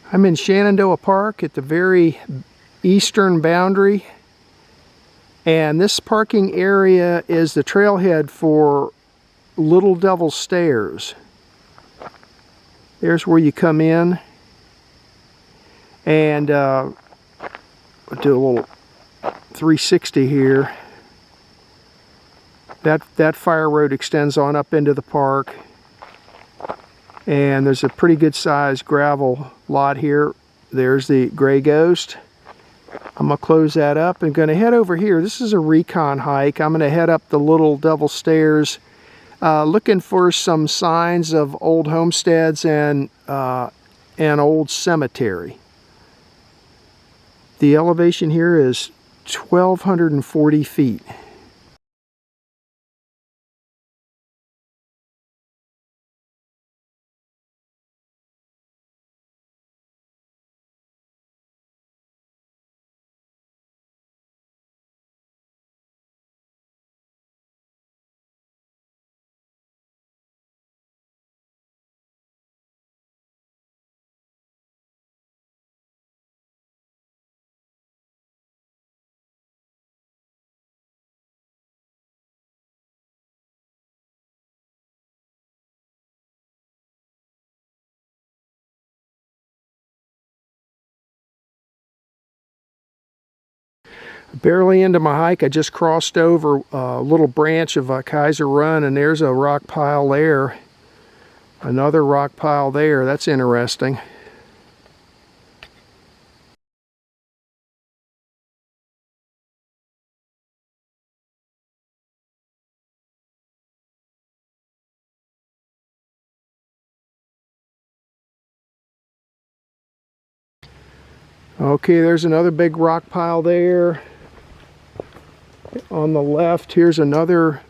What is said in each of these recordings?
I'm in Shenandoah Park at the very eastern boundary, and this parking area is the trailhead for Little Devil's Stairs. There's where you come in, and I'll do a little 360 here. That fire road extends on up into the park, and there's a pretty good sized gravel lot here. There's the Gray Ghost. I'm gonna close that up and gonna head over here. This is a recon hike. I'm gonna head up the Little Devil Stairs, looking for some signs of old homesteads and an old cemetery. The elevation here is 1,240 feet. Barely into my hike, I just crossed over a little branch of Kaiser Run, and there's a rock pile there. Another rock pile there. That's interesting. Okay, there's another big rock pile there. On the left, here's another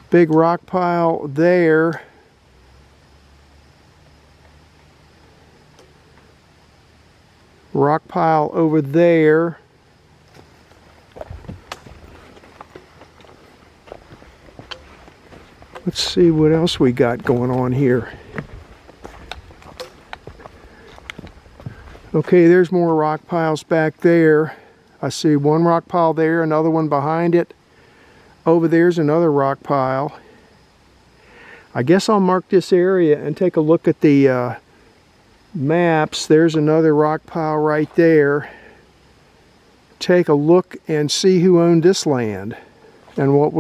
big rock pile there. Rock pile over there. Let's see what else we got going on here. Okay, there's more rock piles back there. I see one rock pile there, another one behind it. Over there's another rock pile. I guess I'll mark this area and take a look at the maps. There's another rock pile right there. Take a look and see who owned this land and what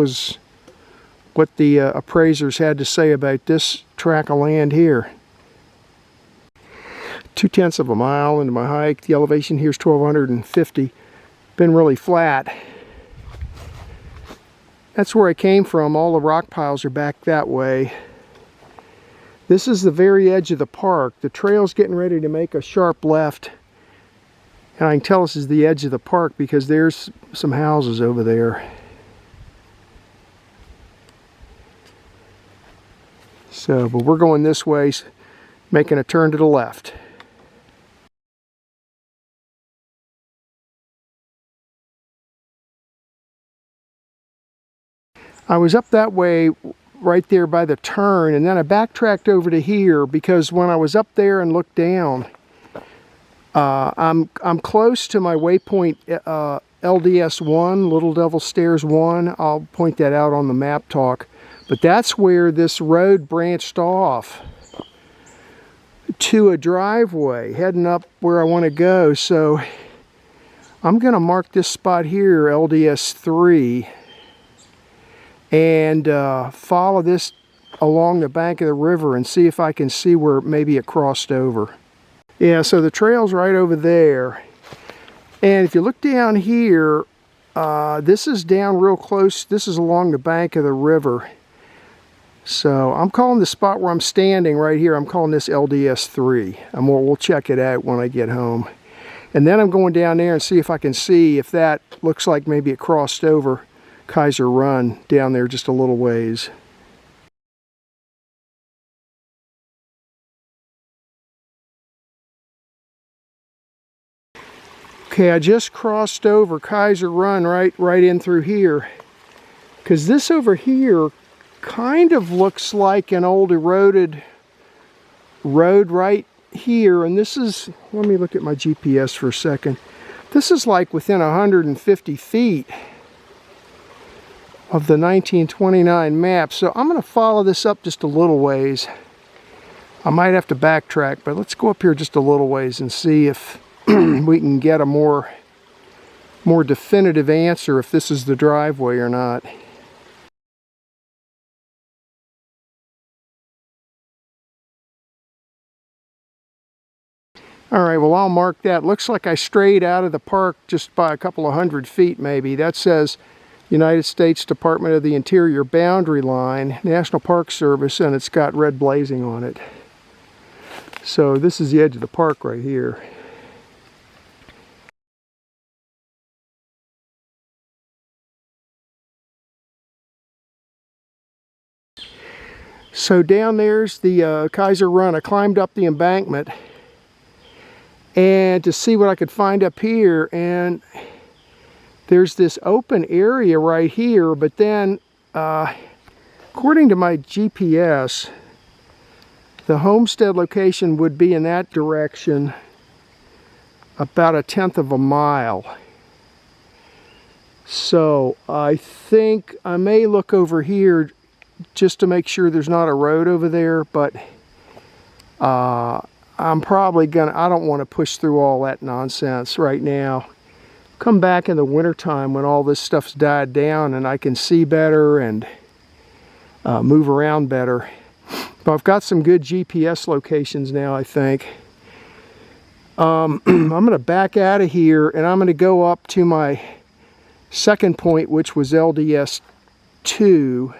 the appraisers had to say about this tract of land here. 2/10 of a mile into my hike. The elevation here is 1,250. Been really flat. That's where I came from. All the rock piles are back that way. This is the very edge of the park. The trail's getting ready to make a sharp left, and I can tell this is the edge of the park because there's some houses over there. So, but we're going this way, making a turn to the left. I was up that way right there by the turn, and then I backtracked over to here because when I was up there and looked down, I'm close to my waypoint LDS 1, Little Devil Stairs 1. I'll point that out on the map talk. But that's where this road branched off to a driveway heading up where I want to go. So I'm going to mark this spot here, LDS 3. And follow this along the bank of the river and see if I can see where maybe it crossed over. Yeah, so the trail's right over there. And if you look down here, this is down real close. This is along the bank of the river. So I'm calling the spot where I'm standing right here, I'm calling this LDS 3. And we'll check it out when I get home. And then I'm going down there and see if I can see if that looks like maybe it crossed over Kaiser Run down there just a little ways. Okay, I just crossed over Kaiser Run right in through here, because this over here kind of looks like an old eroded road right here, and this is, let me look at my GPS for a second. This is like within 150 feet of the 1929 map. So I'm going to follow this up just a little ways. I might have to backtrack, but let's go up here just a little ways and see if we can get a more definitive answer if this is the driveway or not. All right, well, I'll mark that. Looks like I strayed out of the park just by a couple of 100 feet maybe. That says United States Department of the Interior boundary line, National Park Service, and it's got red blazing on it. So this is the edge of the park right here. So down there's the Kaiser Run. I climbed up the embankment and to see what I could find up here, and there's this open area right here, but then according to my GPS, the homestead location would be in that direction about 1/10 of a mile. So I think I may look over here just to make sure there's not a road over there, but I'm probably gonna, I don't want to push through all that nonsense right now. Come back in the wintertime when all this stuff's died down and I can see better and move around better. But I've got some good GPS locations now, I think. I'm going to back out of here and I'm going to go up to my second point, which was LDS 2,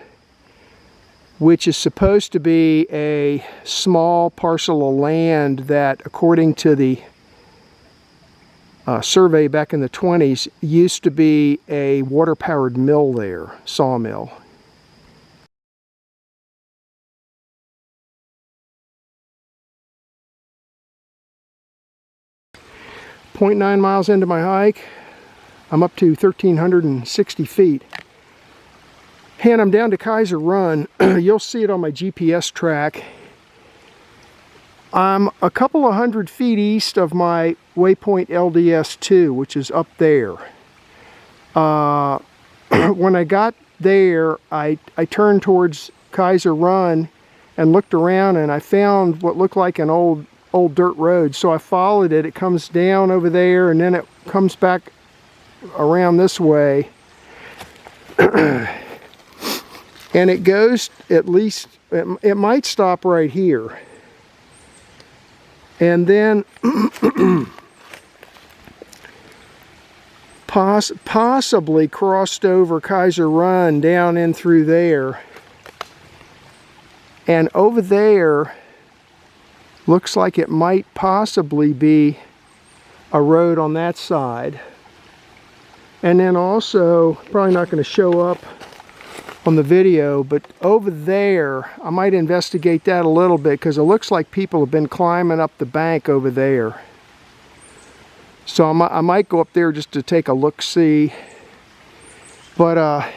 which is supposed to be a small parcel of land that, according to the survey back in the 20s, used to be a water-powered mill there, sawmill. .9 miles into my hike, I'm up to 1,360 feet. And I'm down to Kaiser Run. You'll see it on my GPS track. I'm a couple of 100 feet east of my waypoint LDS 2, which is up there. When I got there, I turned towards Kaiser Run and looked around, and I found what looked like an old dirt road. So I followed it. It comes down over there, and then it comes back around this way. And it goes, at least, it might stop right here. And then possibly crossed over Kaiser Run down in through there. And over there, looks like it might possibly be a road on that side. And then also, probably not going to show up on the video, but over there, I might investigate that a little bit because it looks like people have been climbing up the bank over there. So I might go up there just to take a look-see. But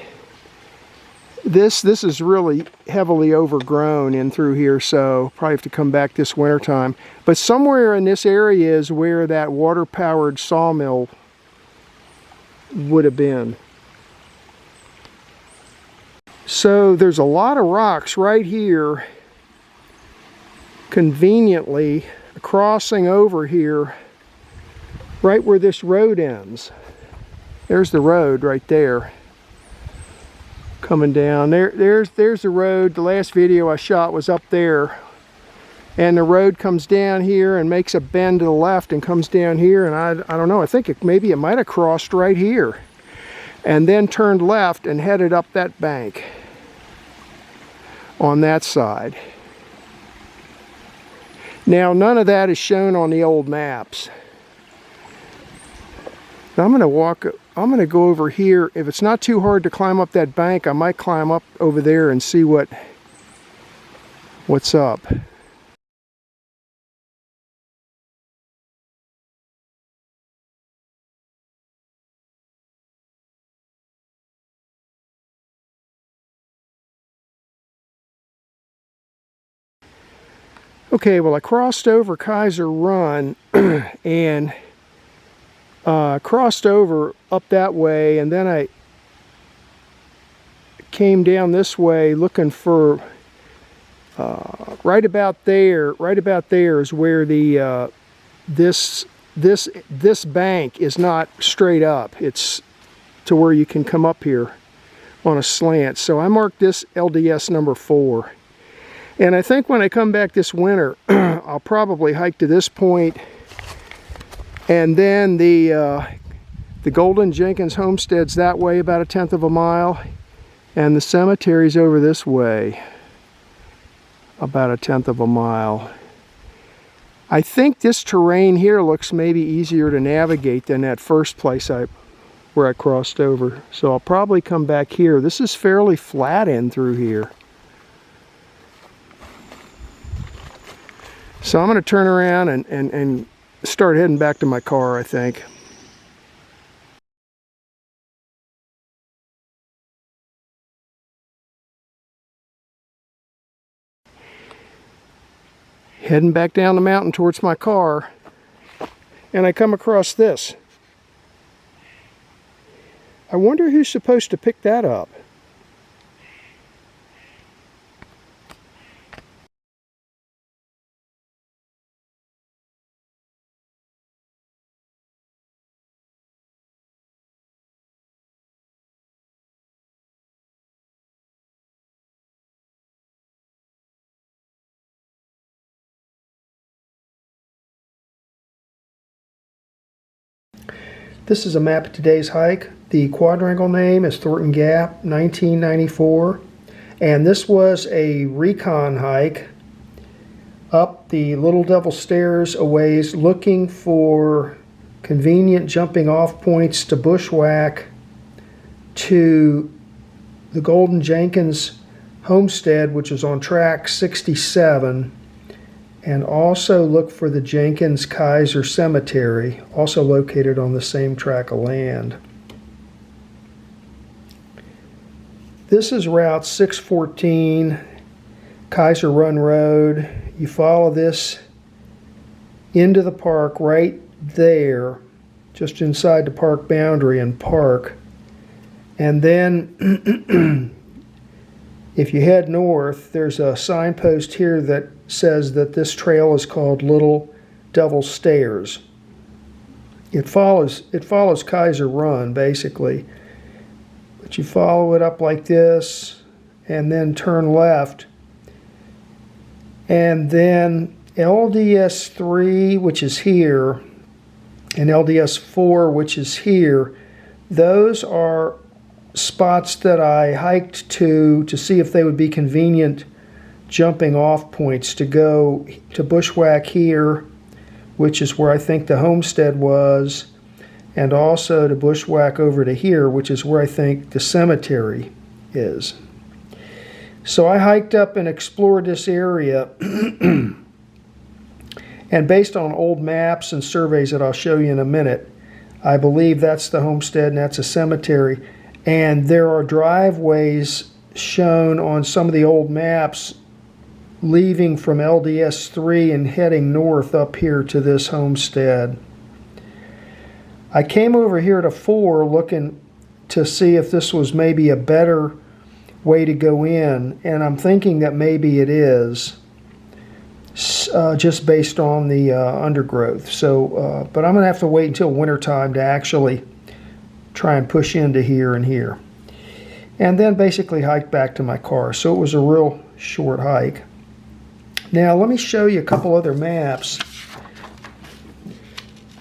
this is really heavily overgrown in through here, so probably have to come back this winter time. But somewhere in this area is where that water-powered sawmill would have been. So there's a lot of rocks right here, conveniently crossing over here, right where this road ends. There's the road right there, coming down. There's the road. The last video I shot was up there, and the road comes down here and makes a bend to the left and comes down here, and I don't know, I think maybe it might have crossed right here and then turned left and headed up that bank on that side. Now, none of that is shown on the old maps. Now, I'm going to go over here. If it's not too hard to climb up that bank, I might climb up over there and see what's up. Okay, well, I crossed over Kaiser Run and crossed over up that way, and then I came down this way looking for right about there. Right about there is where the this bank is not straight up. It's to where you can come up here on a slant. So I marked this LDS number 4. And I think when I come back this winter, I'll probably hike to this point, and then the Golden Jenkins homestead's that way about 1/10 of a mile, and the cemetery's over this way about 1/10 of a mile. I think this terrain here looks maybe easier to navigate than that first place where I crossed over. So I'll probably come back here. This is fairly flat in through here. So I'm going to turn around and start heading back to my car, I think. Heading back down the mountain towards my car, and I come across this. I wonder who's supposed to pick that up. This is a map of today's hike. The quadrangle name is Thornton Gap, 1994. And this was a recon hike up the Little Devil Stairs a ways, looking for convenient jumping off points to bushwhack to the Golden Jenkins homestead, which is on track 67. And also look for the Jenkins Kaiser Cemetery, also located on the same tract of land. This is Route 614, Kaiser Run Road. You follow this into the park right there, just inside the park boundary and park. And then if you head north, there's a signpost here that says that this trail is called Little Devil Stairs. It follows Kaiser Run basically, but you follow it up like this and then turn left, and then LDS 3, which is here, and LDS 4, which is here, those are spots that I hiked to see if they would be convenient jumping off points to go to bushwhack here, which is where I think the homestead was, and also to bushwhack over to here, which is where I think the cemetery is. So I hiked up and explored this area, and based on old maps and surveys that I'll show you in a minute, I believe that's the homestead and that's a cemetery. And there are driveways shown on some of the old maps leaving from LDS 3 and heading north up here to this homestead. I came over here to 4 looking to see if this was maybe a better way to go in, and I'm thinking that maybe it is, just based on the undergrowth. So, but I'm going to have to wait until wintertime to actually try and push into here and here. And then basically hike back to my car. So it was a real short hike. Now let me show you a couple other maps.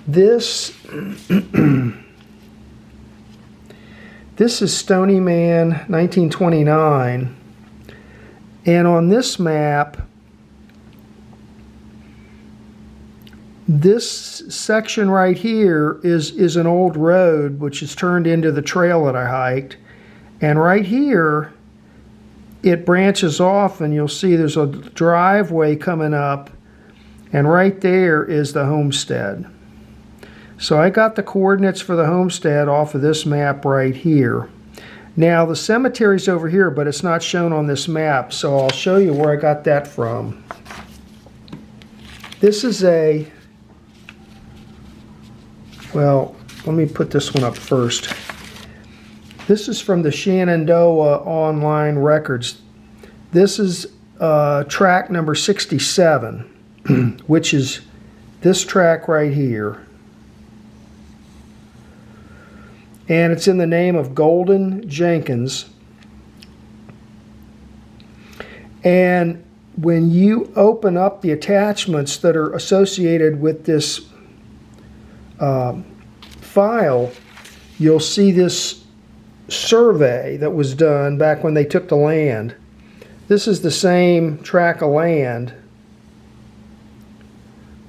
This this is Stony Man 1929, and on this map this section right here is an old road which is turned into the trail that I hiked, and right here it branches off and you'll see there's a driveway coming up, and right there is the homestead. So I got the coordinates for the homestead off of this map right here. Now the cemetery's over here, but it's not shown on this map, so I'll show you where I got that from. This is a, well, let me put this one up first. This is from the Shenandoah online records. This is track number 67, which is this track right here. And it's in the name of Golden Jenkins. And when you open up the attachments that are associated with this file, you'll see this survey that was done back when they took the land. This is the same tract of land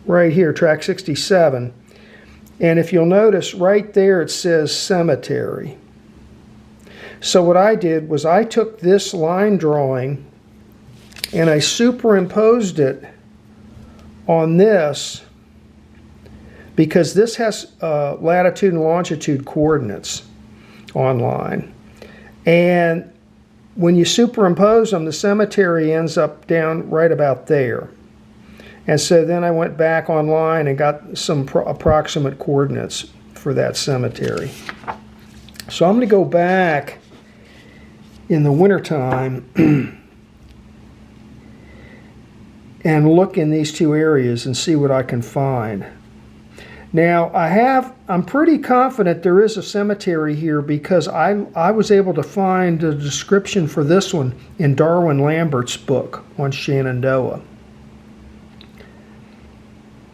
right here, track 67. And if you'll notice right there it says cemetery. So what I did was I took this line drawing and I superimposed it on this, because this has latitude and longitude coordinates online. And when you superimpose them, the cemetery ends up down right about there. And so then I went back online and got some approximate coordinates for that cemetery. So I'm going to go back in the wintertime and look in these two areas and see what I can find. Now I'm pretty confident there is a cemetery here, because I was able to find a description for this one in Darwin Lambert's book on Shenandoah.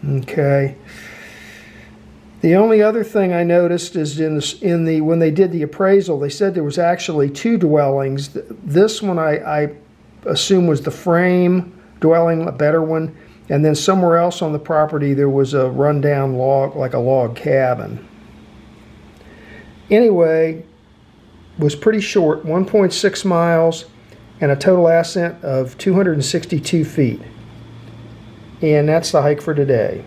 Okay. The only other thing I noticed is when they did the appraisal, they said there was actually 2 dwellings. This one I assume was the frame dwelling, a better one. And then somewhere else on the property there was a rundown log, like a log cabin. Anyway, was pretty short, 1.6 miles and a total ascent of 262 feet. And that's the hike for today.